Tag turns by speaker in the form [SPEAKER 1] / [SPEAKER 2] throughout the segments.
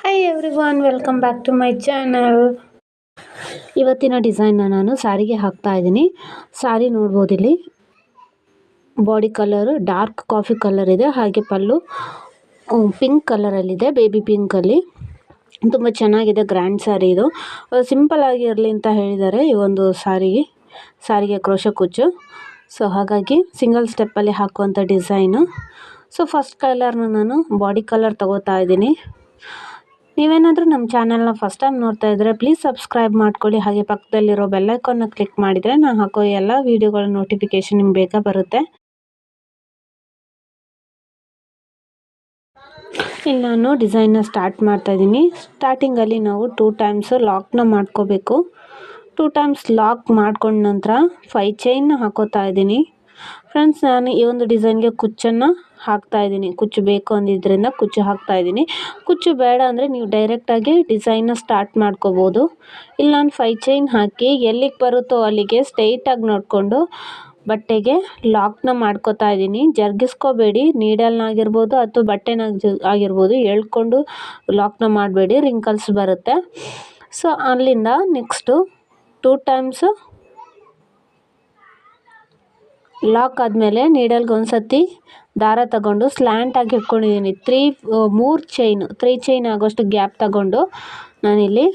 [SPEAKER 1] Hi everyone, welcome back to my channel. ಇವತ್ತಿನ ಡಿಸೈನ್ನ ನಾನು ಸ್ಯಾರಿಗೆ ಹಾಕ್ತಾ ಇದ್ದೀನಿ. ಸ್ಯಾರಿ ನೋಡ್ಬೋದು, ಇಲ್ಲಿ body colour dark coffee colour ಇದೆ, ಹಾಗೆ ಪಲ್ಲು ಪಿಂಕ್ ಕಲರಲ್ಲಿದೆ, ಬೇಬಿ ಪಿಂಕಲ್ಲಿ. ತುಂಬ ಚೆನ್ನಾಗಿದೆ, ಗ್ರ್ಯಾಂಡ್ ಸ್ಯಾರಿ ಇದು. ಸಿಂಪಲ್ ಆಗಿ ಇರಲಿ ಅಂತ ಹೇಳಿದ್ದಾರೆ ಈ ಒಂದು ಸ್ಯಾರಿಗೆ ಕ್ರೋಶ ಕುಚ್ಚು. ಸೊ ಹಾಗಾಗಿ ಸಿಂಗಲ್ ಸ್ಟೆಪ್ಪಲ್ಲಿ ಹಾಕುವಂಥ ಡಿಸೈನು. ಸೊ ಫಸ್ಟ್ ಕಲರ್ನ ನಾನು ಬಾಡಿ ಕಲರ್ ತಗೋತಾ ಇದ್ದೀನಿ. ನೀವೇನಾದರೂ ನಮ್ಮ ಚಾನಲ್ನ ಫಸ್ಟ್ ಟೈಮ್ ನೋಡ್ತಾ ಇದ್ದರೆ ಪ್ಲೀಸ್ ಸಬ್ಸ್ಕ್ರೈಬ್ ಮಾಡ್ಕೊಳ್ಳಿ, ಹಾಗೆ ಪಕ್ಕದಲ್ಲಿರೋ ಬೆಲ್ಲೈಕನ್ನ ಕ್ಲಿಕ್ ಮಾಡಿದರೆ ನಾನು ಹಾಕೋ ಎಲ್ಲ ವೀಡಿಯೋಗಳ ನೋಟಿಫಿಕೇಷನ್ ನಿಮ್ಗೆ ಬೇಗ ಬರುತ್ತೆ. ಇಲ್ಲಿ ನಾನು ಡಿಸೈನ್ನ ಸ್ಟಾರ್ಟ್ ಮಾಡ್ತಾ ಇದ್ದೀನಿ. ಸ್ಟಾರ್ಟಿಂಗಲ್ಲಿ ನಾವು 2 ಟೈಮ್ಸ್ ಲಾಕ್ನ ಮಾಡ್ಕೋಬೇಕು. 2 ಟೈಮ್ಸ್ ಲಾಕ್ ಮಾಡ್ಕೊಂಡ ನಂತರ 5 ಚೈನ್ನ ಹಾಕೋತಾ ಇದ್ದೀನಿ. ಫ್ರೆಂಡ್ಸ್, ನಾನು ಈ ಒಂದು ಡಿಸೈನ್ಗೆ ಕುಚ್ಚನ್ನು ಹಾಕ್ತಾ ಇದ್ದೀನಿ. ಕುಚ್ಚು ಬೇಕು ಅಂದಿದ್ದರಿಂದ ಕುಚ್ಚು ಹಾಕ್ತಾ ಇದ್ದೀನಿ. ಕುಚ್ಚು ಬೇಡ ಅಂದರೆ ನೀವು ಡೈರೆಕ್ಟಾಗಿ ಡಿಸೈನ್ನ ಸ್ಟಾರ್ಟ್ ಮಾಡ್ಕೋಬೋದು. ಇಲ್ಲಿ ನಾನು 5 ಚೈನ್ ಹಾಕಿ ಎಲ್ಲಿಗೆ ಬರುತ್ತೋ ಅಲ್ಲಿಗೆ ಸ್ಟ್ರೈಟಾಗಿ ನೋಡಿಕೊಂಡು ಬಟ್ಟೆಗೆ ಲಾಕ್ನ ಮಾಡ್ಕೋತಾ ಇದ್ದೀನಿ. ಜರುಗಿಸ್ಕೋಬೇಡಿ, ನೀಡಲ್ನಾಗಿರ್ಬೋದು ಅಥವಾ ಬಟ್ಟೆನಾಗ ಆಗಿರ್ಬೋದು, ಎಳ್ಕೊಂಡು ಲಾಕ್ನ ಮಾಡಬೇಡಿ, ರಿಂಕಲ್ಸ್ ಬರುತ್ತೆ. ಸೊ ಅಲ್ಲಿಂದ ನೆಕ್ಸ್ಟು 2 ಟೈಮ್ಸ್ ಲಾಕ್ ಆದಮೇಲೆ ನೀಡಲ್ಗೆ ಒಂದು ಸತಿ ದಾರ ತಗೊಂಡು ಸ್ಲ್ಯಾಂಟಾಗಿ ಇಟ್ಕೊಂಡಿದ್ದೀನಿ. 3 ಚೈನ್ ಆಗೋಷ್ಟು ಗ್ಯಾಪ್ ತಗೊಂಡು ನಾನಿಲ್ಲಿ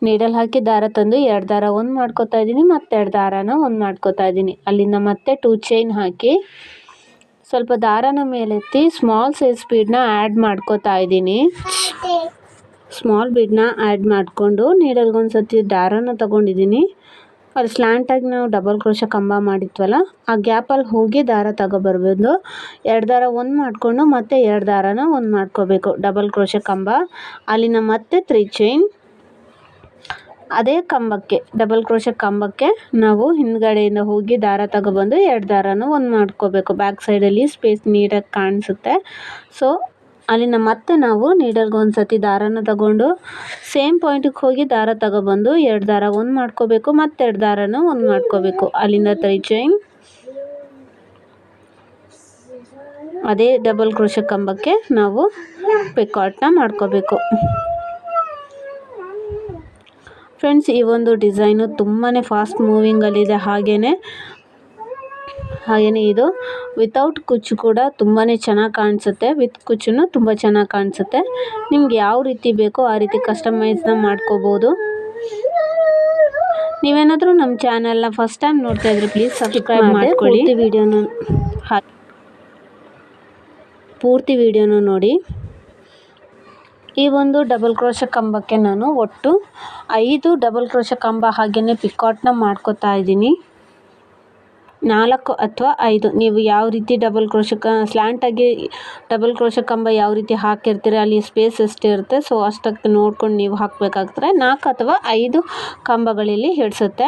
[SPEAKER 1] ನೀಡಲ್ ಹಾಕಿ ದಾರ ತಂದು 2 ದಾರ ಒಂದು ಮಾಡ್ಕೋತಾ ಇದ್ದೀನಿ, ಮತ್ತು 2 ದಾರಾನ ಒಂದು ಮಾಡ್ಕೋತಾ ಇದ್ದೀನಿ. ಅಲ್ಲಿಂದ ಮತ್ತೆ 2 ಚೈನ್ ಹಾಕಿ ಸ್ವಲ್ಪ ದಾರನ ಮೇಲೆತ್ತಿ ಸ್ಮಾಲ್ ಸೈಜ್ ಬೀಡನ್ನ ಆ್ಯಡ್ ಮಾಡ್ಕೋತಾ ಇದ್ದೀನಿ. ಸ್ಮಾಲ್ ಬೀಡನ್ನ ಆ್ಯಡ್ ಮಾಡಿಕೊಂಡು ನೀಡಲ್ಗೆ ಒಂದು ಸತಿ ದಾರನ ತಗೊಂಡಿದ್ದೀನಿ. ಅಲ್ಲಿ ಸ್ಲ್ಯಾಂಟಾಗಿ ನಾವು ಡಬಲ್ ಕ್ರೋಶ ಕಂಬ ಮಾಡಿದ್ವಲ್ಲ, ಆ ಗ್ಯಾಪಲ್ಲಿ ಹೋಗಿ ದಾರ ತಗೊಬರ್ಬೋದು. 2 ದಾರ ಒಂದು ಮಾಡಿಕೊಂಡು ಮತ್ತೆ 2 ದಾರನ ಒಂದು ಮಾಡ್ಕೋಬೇಕು, ಡಬಲ್ ಕ್ರೋಶ ಕಂಬ. ಅಲ್ಲಿನ ಮತ್ತೆ 3 ಚೈನ್ ಅದೇ ಕಂಬಕ್ಕೆ, ಡಬಲ್ ಕ್ರೋಶ ಕಂಬಕ್ಕೆ ನಾವು ಹಿಂದ್ಗಡೆಯಿಂದ ಹೋಗಿ ದಾರ ತಗೊಬಂದು 2 ದಾರನ ಒಂದು ಮಾಡ್ಕೋಬೇಕು. ಬ್ಯಾಕ್ ಸೈಡಲ್ಲಿ ಸ್ಪೇಸ್ ನೀಟಾಗಿ ಕಾಣಿಸುತ್ತೆ. ಸೊ ಅಲ್ಲಿನ ಮತ್ತೆ ನಾವು ನೀಡಲ್ಗೆ ಒಂದು ಸತಿ ದಾರನ ತಗೊಂಡು ಸೇಮ್ ಪಾಯಿಂಟಿಗೆ ಹೋಗಿ ದಾರ ತಗೊಬಂದು 2 ದಾರ ಒಂದು ಮಾಡ್ಕೋಬೇಕು, ಮತ್ತು 2 ದಾರನ ಒಂದು ಮಾಡ್ಕೋಬೇಕು. ಅಲ್ಲಿಂದ 3 ಚೈನ್ ಅದೇ ಡಬಲ್ ಕ್ರೋಶ ಕಂಬಕ್ಕೆ ನಾವು ಪಿಕಾಟ್ನ ಮಾಡ್ಕೋಬೇಕು. ಫ್ರೆಂಡ್ಸ್, ಈ ಒಂದು ಡಿಸೈನು ತುಂಬಾ ಫಾಸ್ಟ್ ಮೂವಿಂಗಲ್ಲಿದೆ. ಹಾಗೆಯೇ ಇದು ವಿತೌಟ್ ಕುಚ್ಚು ಕೂಡ ತುಂಬಾ ಚೆನ್ನಾಗಿ ಕಾಣಿಸುತ್ತೆ, ವಿತ್ ಕುಚ್ಚು ತುಂಬ ಚೆನ್ನಾಗಿ ಕಾಣಿಸುತ್ತೆ. ನಿಮ್ಗೆ ಯಾವ ರೀತಿ ಬೇಕೋ ಆ ರೀತಿ ಕಸ್ಟಮೈಸ್ನ ಮಾಡ್ಕೋಬೋದು. ನೀವೇನಾದರೂ ನಮ್ಮ ಚಾನಲ್ನ ಫಸ್ಟ್ ಟೈಮ್ ನೋಡ್ತಾ ಇದ್ರೆ ಪ್ಲೀಸ್ ಸಬ್ಸ್ಕ್ರೈಬ್ ಮಾಡ್ಕೊಳ್ಳಿ. ಪೂರ್ತಿ ವಿಡಿಯೋನ ನೋಡಿ. ಈ ಒಂದು ಡಬಲ್ ಕ್ರೋಶ ಕಂಬಕ್ಕೆ ನಾನು ಒಟ್ಟು 5 ಡಬಲ್ ಕ್ರೋಶ ಕಂಬ ಹಾಗೆಯೇ ಪಿಕಾಟ್ನ ಮಾಡ್ಕೋತಾ ಇದ್ದೀನಿ. 4 ಅಥವಾ 5 ನೀವು ಯಾವ ರೀತಿ ಡಬಲ್ ಕ್ರೋಶ ಸ್ಲ್ಯಾಂಟಾಗಿ ಡಬಲ್ ಕ್ರೋಶ ಕಂಬ ಯಾವ ರೀತಿ ಹಾಕಿರ್ತೀರ, ಅಲ್ಲಿ ಸ್ಪೇಸ್ ಎಷ್ಟಿರುತ್ತೆ, ಸೊ ಅಷ್ಟಕ್ಕೆ ನೋಡ್ಕೊಂಡು ನೀವು ಹಾಕಬೇಕಾಗ್ತದೆ. 4 ಅಥವಾ 5 ಕಂಬಗಳಲ್ಲಿ ಹಿಡಿಸುತ್ತೆ.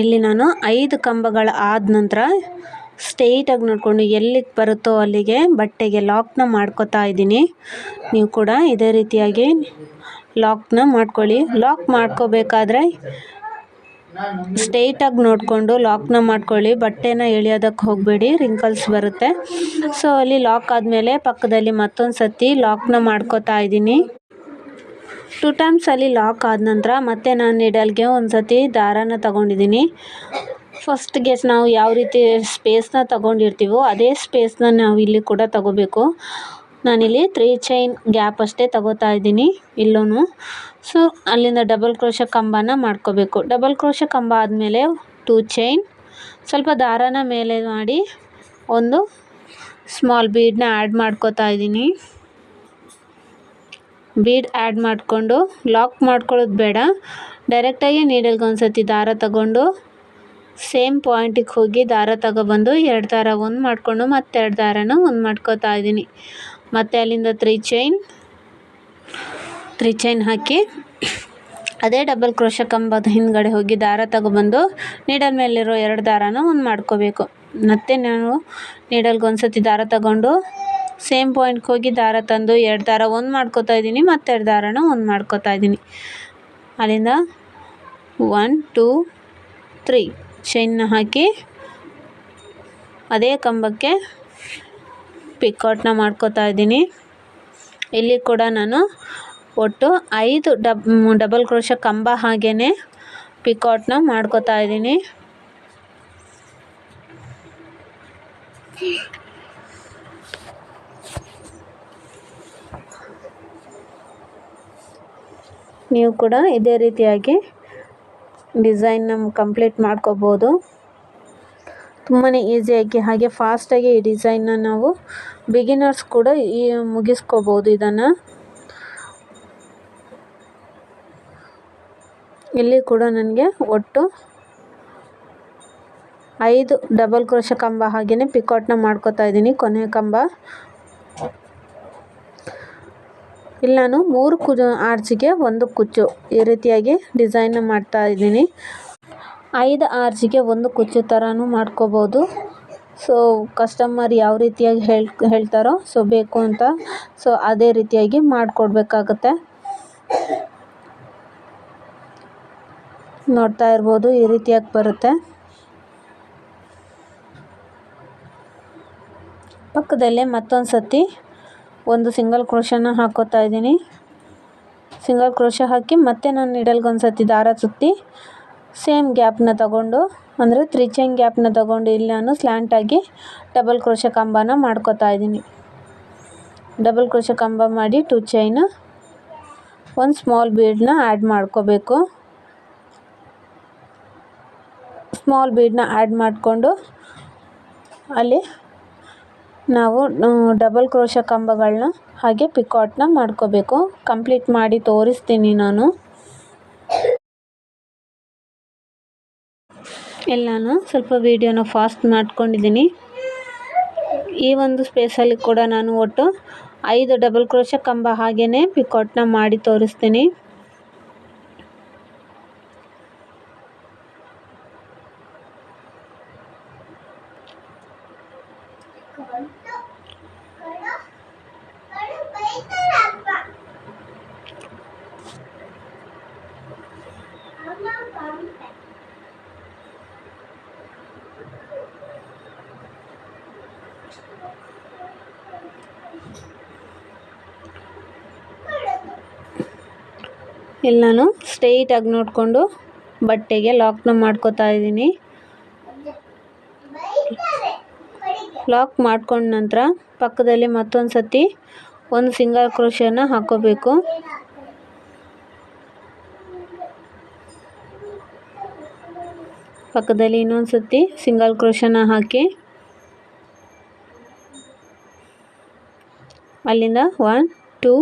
[SPEAKER 1] ಇಲ್ಲಿ ನಾನು 5 ಕಂಬಗಳ ಆದ ನಂತರ ಸ್ಟ್ರೈಟಾಗಿ ನೋಡಿಕೊಂಡು ಎಲ್ಲಿಗೆ ಬರುತ್ತೋ ಅಲ್ಲಿಗೆ ಬಟ್ಟೆಗೆ ಲಾಕ್ನ ಮಾಡ್ಕೋತಾ ಇದ್ದೀನಿ. ನೀವು ಕೂಡ ಇದೇ ರೀತಿಯಾಗಿ ಲಾಕ್ನ ಮಾಡ್ಕೊಳ್ಳಿ. ಲಾಕ್ ಮಾಡ್ಕೋಬೇಕಾದ್ರೆ ಸ್ಟ್ರೈಟಾಗಿ ನೋಡಿಕೊಂಡು ಲಾಕ್ನ ಮಾಡ್ಕೊಳ್ಳಿ, ಬಟ್ಟೆನ ಎಳೆಯೋದಕ್ಕೆ ಹೋಗಬೇಡಿ, ರಿಂಕಲ್ಸ್ ಬರುತ್ತೆ. ಸೊ ಅಲ್ಲಿ ಲಾಕ್ ಆದಮೇಲೆ ಪಕ್ಕದಲ್ಲಿ ಮತ್ತೊಂದು ಸತಿ ಲಾಕ್ನ ಮಾಡ್ಕೋತಾ ಇದ್ದೀನಿ. 2 ಟೈಮ್ಸ್ ಅಲ್ಲಿ ಲಾಕ್ ಆದ ನಂತರ ಮತ್ತೆ ನಾನು ನೀಡಲ್ಗೆ ಒಂದು ಸತಿ ದಾರನ ತಗೊಂಡಿದ್ದೀನಿ. ಫಸ್ಟ್ಗೆ ನಾವು ಯಾವ ರೀತಿ ಸ್ಪೇಸ್ನ ತಗೊಂಡಿರ್ತೀವೋ ಅದೇ ಸ್ಪೇಸ್ನ ನಾವು ಇಲ್ಲಿ ಕೂಡ ತಗೋಬೇಕು. ನಾನಿಲ್ಲಿ 3 ಚೈನ್ ಗ್ಯಾಪ್ ಅಷ್ಟೇ ತಗೋತಾ ಇದ್ದೀನಿ ಇಲ್ಲೂ. ಸೊ ಅಲ್ಲಿಂದ ಡಬಲ್ ಕ್ರೋಶ ಕಂಬನ ಮಾಡ್ಕೋಬೇಕು. ಡಬಲ್ ಕ್ರೋಶ ಕಂಬ ಆದಮೇಲೆ 2 ಚೈನ್, ಸ್ವಲ್ಪ ದಾರನ ಮೇಲೆ ಮಾಡಿ ಒಂದು ಸ್ಮಾಲ್ ಬೀಡನ್ನ ಆ್ಯಡ್ ಮಾಡ್ಕೋತಾ ಇದ್ದೀನಿ. ಬೀಡ್ ಆ್ಯಡ್ ಮಾಡಿಕೊಂಡು ಲಾಕ್ ಮಾಡ್ಕೊಳ್ಳೋದು ಬೇಡ, ಡೈರೆಕ್ಟಾಗಿ ನೀಡಲ್ಗೆ ಒಂದು ಸತಿ ದಾರ ತಗೊಂಡು ಸೇಮ್ ಪಾಯಿಂಟಿಗೆ ಹೋಗಿ ದಾರ ತಗೊಬಂದು 2 ದಾರ ಒಂದು ಮಾಡಿಕೊಂಡು ಮತ್ತೆ 2 ದಾರನ ಒಂದು ಮಾಡ್ಕೋತಾ ಇದ್ದೀನಿ. ಮತ್ತು ಅಲ್ಲಿಂದ 3 ಚೈನ್ ಹಾಕಿ ಅದೇ ಡಬಲ್ ಕ್ರೋಶ ಕಂಬದ ಹಿಂದ್ಗಡೆ ಹೋಗಿ ದಾರ ತಗೊಬಂದು ನೀಡಲ್ ಮೇಲಿರೋ 2 ದಾರನ ಒಂದು ಮಾಡ್ಕೋಬೇಕು. ಮತ್ತು ನಾನು ನೀಡಲ್ಗೆ ಒಂದು ಸತಿ ದಾರ ತಗೊಂಡು ಸೇಮ್ ಪಾಯಿಂಟ್ಗೆ ಹೋಗಿ ದಾರ ತಂದು 2 ದಾರ ಒಂದು ಮಾಡ್ಕೋತಾ ಇದ್ದೀನಿ, ಮತ್ತು 2 ದಾರನ ಒಂದು ಮಾಡ್ಕೋತಾ ಇದ್ದೀನಿ. ಅಲ್ಲಿಂದ 1 2 3 ಚೈನ್ನ ಹಾಕಿ ಅದೇ ಕಂಬಕ್ಕೆ ಪಿಕಾಟ್ನ ಮಾಡ್ಕೋತಾ ಇದ್ದೀನಿ. ಇಲ್ಲಿ ಕೂಡ ನಾನು ಒಟ್ಟು 5 ಡಬಲ್ ಕ್ರೋಶೆ ಕಂಬ ಹಾಗೇ ಪಿಕಾಟ್ನ ಮಾಡ್ಕೋತಾ ಇದ್ದೀನಿ. ನೀವು ಕೂಡ ಇದೇ ರೀತಿಯಾಗಿ ಡಿಸೈನ್ನ ಕಂಪ್ಲೀಟ್ ಮಾಡ್ಕೋಬೋದು. ತುಂಬಾ ಈಸಿಯಾಗಿ ಹಾಗೆ ಫಾಸ್ಟಾಗಿ ಈ ಡಿಸೈನ್ನ ನಾವು ಬಿಗಿನರ್ಸ್ ಕೂಡ ಮುಗಿಸ್ಕೋಬೋದು ಇದನ್ನು. ಇಲ್ಲಿ ಕೂಡ ನನಗೆ ಒಟ್ಟು 5 ಡಬಲ್ ಕ್ರೋಶೆ ಕಂಬ ಹಾಗೆಯೇ ಪಿಕಾಟ್ನ ಮಾಡ್ಕೋತಾ ಇದ್ದೀನಿ. ಕೊನೆಯ ಕಂಬ ಇಲ್ಲಿ ನಾನು 3 ಆರ್ಚಿಗೆ 1 ಕುಚ್ಚು ಈ ರೀತಿಯಾಗಿ ಡಿಸೈನ್ನ ಮಾಡ್ತಾ ಇದ್ದೀನಿ. 5 ಆರ್ಚಿಗೆ 1 ಕುಚ್ಚು ಥರನೂ ಮಾಡ್ಕೋಬೋದು. ಸೊ ಕಸ್ಟಮರ್ ಯಾವ ರೀತಿಯಾಗಿ ಹೇಳ್ತಾರೋ ಸೊ ಬೇಕು ಅಂತ ಸೊ ಅದೇ ರೀತಿಯಾಗಿ ಮಾಡಿಕೊಡ್ಬೇಕಾಗತ್ತೆ. ನೋಡ್ತಾ ಇರ್ಬೋದು ಈ ರೀತಿಯಾಗಿ ಬರುತ್ತೆ. ಪಕ್ಕದಲ್ಲೇ ಮತ್ತೊಂದು ಸತಿ ಒಂದು ಸಿಂಗಲ್ ಕ್ರೋಶನ ಹಾಕೋತಾ ಇದ್ದೀನಿ. ಸಿಂಗಲ್ ಕ್ರೋಶ ಹಾಕಿ ಮತ್ತೆ ನಾನು ನೀಡಲ್ಗೆ ಒಂದು ಸತಿ ದಾರ ಸುತ್ತಿ ಸೇಮ್ ಗ್ಯಾಪ್ನ ತಗೊಂಡು ಅಂದರೆ 3 ಚೈನ್ ಗ್ಯಾಪ್ನ ತಗೊಂಡು ಇಲ್ಲಿ ನಾನು ಸ್ಲ್ಯಾಂಟಾಗಿ ಡಬಲ್ ಕ್ರೋಶ ಕಂಬನ ಮಾಡ್ಕೋತಾ ಇದ್ದೀನಿ. ಡಬಲ್ ಕ್ರೋಶ ಕಂಬ ಮಾಡಿ 2 ಚೈನ್, 1 ಸ್ಮಾಲ್ ಬೀಡನ್ನ ಆ್ಯಡ್ ಮಾಡ್ಕೋಬೇಕು. ಸ್ಮಾಲ್ ಬೀಡನ್ನ ಆ್ಯಡ್ ಮಾಡಿಕೊಂಡು ಅಲ್ಲಿ ನಾವು ಡಬಲ್ ಕ್ರೋಶ ಕಂಬಗಳನ್ನ ಹಾಗೆ ಪಿಕಾಟ್ನ ಮಾಡ್ಕೋಬೇಕು. ಕಂಪ್ಲೀಟ್ ಮಾಡಿ ತೋರಿಸ್ತೀನಿ ನಾನು. ಇಲ್ಲಿ ನಾನು ಸ್ವಲ್ಪ ವಿಡಿಯೋನ ಫಾಸ್ಟ್ ಮಾಡ್ಕೊಂಡಿದ್ದೀನಿ. ಈ ಒಂದು ಸ್ಪೇಸಲ್ಲಿ ಕೂಡ ನಾನು ಒಟ್ಟು 5 ಡಬಲ್ ಕ್ರೋಶ ಕಂಬ ಹಾಗೆಯೇ ಪಿಕಾಟ್ನ ಮಾಡಿ ತೋರಿಸ್ತೀನಿ. ಇಲ್ಲಿ ನಾನು ಸ್ಟ್ರೈಟಾಗಿ ನೋಡಿಕೊಂಡು ಬಟ್ಟೆಗೆ ಲಾಕ್ನ ಮಾಡ್ಕೋತಾ ಇದ್ದೀನಿ. ಲಾಕ್ ಮಾಡ್ಕೊಂಡ ನಂತರ ಪಕ್ಕದಲ್ಲಿ ಮತ್ತೊಂದು ಸತಿ ಒಂದು ಸಿಂಗಲ್ ಕ್ರೋಶನ ಹಾಕೋಬೇಕು. ಪಕ್ಕದಲ್ಲಿ ಇನ್ನೊಂದು ಸತಿ ಸಿಂಗಲ್ ಕ್ರೋಶನ ಹಾಕಿ ಅಲ್ಲಿಂದ 1 2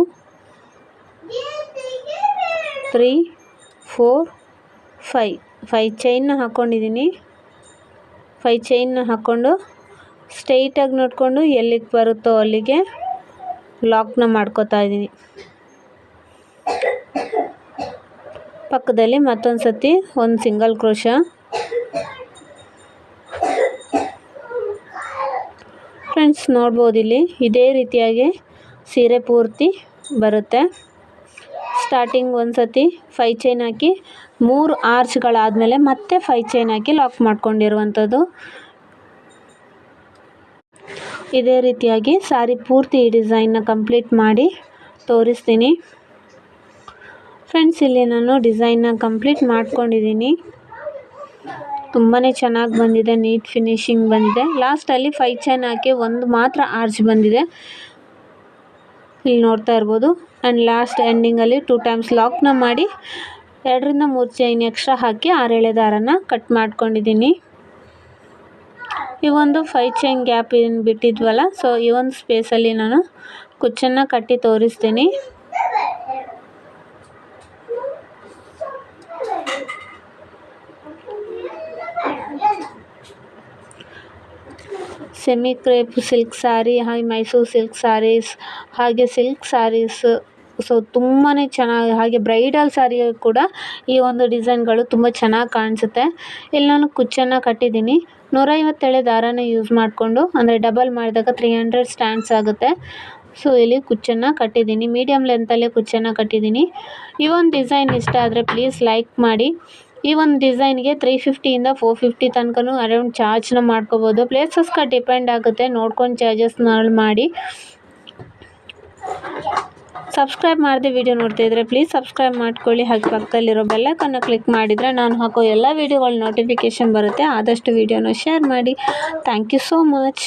[SPEAKER 1] 3 4 5 ಚೈನ್ನ ಹಾಕ್ಕೊಂಡಿದ್ದೀನಿ. 5 ಚೈನ್ನ ಹಾಕ್ಕೊಂಡು ಸ್ಟ್ರೈಟಾಗಿ ನೋಡಿಕೊಂಡು ಎಲ್ಲಿಗೆ ಬರುತ್ತೋ ಅಲ್ಲಿಗೆ ಲಾಕ್ನ ಮಾಡ್ಕೋತಾ ಇದ್ದೀನಿ. ಪಕ್ಕದಲ್ಲಿ ಮತ್ತೊಂದು ಸತಿ ಒಂದು ಸಿಂಗಲ್ ಕ್ರೋಶ. ಫ್ರೆಂಡ್ಸ್ ನೋಡ್ಬೋದು ಇಲ್ಲಿ ಇದೇ ರೀತಿಯಾಗಿ ಸೀರೆ ಪೂರ್ತಿ ಬರುತ್ತೆ. ಸ್ಟಾರ್ಟಿಂಗ್ ಒಂದು ಸತಿ 5 ಚೈನ್ ಹಾಕಿ 3 ಆರ್ಚ್ಗಳಾದಮೇಲೆ ಮತ್ತೆ 5 ಚೈನ್ ಹಾಕಿ ಲಾಕ್ ಮಾಡ್ಕೊಂಡಿರುವಂಥದ್ದು. ಇದೇ ರೀತಿಯಾಗಿ ಸಾರಿ ಪೂರ್ತಿ ಈ ಡಿಸೈನ್ನ ಕಂಪ್ಲೀಟ್ ಮಾಡಿ ತೋರಿಸ್ತೀನಿ. ಫ್ರೆಂಡ್ಸ್ ಇಲ್ಲಿ ನಾನು ಡಿಸೈನ್ನ ಕಂಪ್ಲೀಟ್ ಮಾಡ್ಕೊಂಡಿದ್ದೀನಿ. ತುಂಬಾ ಚೆನ್ನಾಗಿ ಬಂದಿದೆ, ನೀಟ್ ಫಿನಿಶಿಂಗ್ ಬಂದಿದೆ. ಲಾಸ್ಟಲ್ಲಿ 5 ಚೈನ್ ಹಾಕಿ ಒಂದು ಮಾತ್ರ ಆರ್ಚ್ ಬಂದಿದೆ, ಇಲ್ಲಿ ನೋಡ್ತಾ ಇರ್ಬೋದು. ಆ್ಯಂಡ್ ಲಾಸ್ಟ್ ಎಂಡಿಂಗಲ್ಲಿ 2 ಟೈಮ್ಸ್ ಲಾಕ್ನ ಮಾಡಿ 2 ರಿಂದ 3 ಚೈನ್ ಎಕ್ಸ್ಟ್ರಾ ಹಾಕಿ 6 ಎಳೆ ದಾರನ ಕಟ್ ಮಾಡ್ಕೊಂಡಿದ್ದೀನಿ. ಈ ಒಂದು 5 ಚೈನ್ ಗ್ಯಾಪ್ ಏನು ಬಿಟ್ಟಿದ್ವಲ್ಲ, ಸೊ ಈ ಒಂದು ಸ್ಪೇಸಲ್ಲಿ ನಾನು ಕುಚ್ಚನ್ನು ಕಟ್ಟಿ ತೋರಿಸ್ತೀನಿ. ಸೆಮಿ ಕ್ರೇಪ್ ಸಿಲ್ಕ್ ಸ್ಯಾರಿ, ಹಾಗೆ ಮೈಸೂರು ಸಿಲ್ಕ್ ಸ್ಯಾರೀಸ್, ಹಾಗೆ ಸಿಲ್ಕ್ ಸ್ಯಾರೀಸ್, ಸೊ ತುಂಬಾ ಚೆನ್ನಾಗಿ, ಹಾಗೆ ಬ್ರೈಡಲ್ ಸ್ಯಾರಿ ಕೂಡ ಈ ಒಂದು ಡಿಸೈನ್ಗಳು ತುಂಬ ಚೆನ್ನಾಗಿ ಕಾಣಿಸುತ್ತೆ. ಇಲ್ಲಿ ನಾನು ಕುಚ್ಚನ್ನು ಕಟ್ಟಿದ್ದೀನಿ. 150 ಎಳೆ ದಾರನ ಯೂಸ್ ಮಾಡಿಕೊಂಡು, ಅಂದರೆ ಡಬಲ್ ಮಾಡಿದಾಗ 300 ಸ್ಟ್ಯಾಂಡ್ಸ್ ಆಗುತ್ತೆ. ಸೊ ಇಲ್ಲಿ ಕುಚ್ಚನ್ನು ಕಟ್ಟಿದ್ದೀನಿ, ಮೀಡಿಯಮ್ ಲೆಂತಲ್ಲೇ ಕುಚ್ಚನ್ನು ಕಟ್ಟಿದ್ದೀನಿ. ಈ ಒಂದು ಡಿಸೈನ್ ಇಷ್ಟ ಆದರೆ ಪ್ಲೀಸ್ ಲೈಕ್ ಮಾಡಿ, ಈ ಒಂದು ಡಿಸೈನ್ಗೆ 350ಇಂದ 450 ತನಕನೂ ಅರೌಂಡ್ ಚಾರ್ಜ್ನ ಮಾಡ್ಕೋಬೋದು. ಪ್ಲೇಸಸ್ಗೆ ಡಿಪೆಂಡ್ ಆಗುತ್ತೆ, ನೋಡ್ಕೊಂಡು ಚಾರ್ಜಸ್ನ ಮಾಡಿ. ಸಬ್ಸ್ಕ್ರೈಬ್ ಮಾಡದೆ ವಿಡಿಯೋ ನೋಡ್ತಾ ಇದ್ದರೆ ಪ್ಲೀಸ್ ಸಬ್ಸ್ಕ್ರೈಬ್ ಮಾಡ್ಕೊಳ್ಳಿ. ಹಾಗೆ ಪಕ್ಕದಲ್ಲಿರೋ ಬೆಲ್ಲೈಕನ್ನ ಕ್ಲಿಕ್ ಮಾಡಿದರೆ ನಾನು ಹಾಕೋ ಎಲ್ಲ ವೀಡಿಯೋಗಳ ನೋಟಿಫಿಕೇಷನ್ ಬರುತ್ತೆ. ಆದಷ್ಟು ವಿಡಿಯೋನ ಶೇರ್ ಮಾಡಿ. Thank you so much.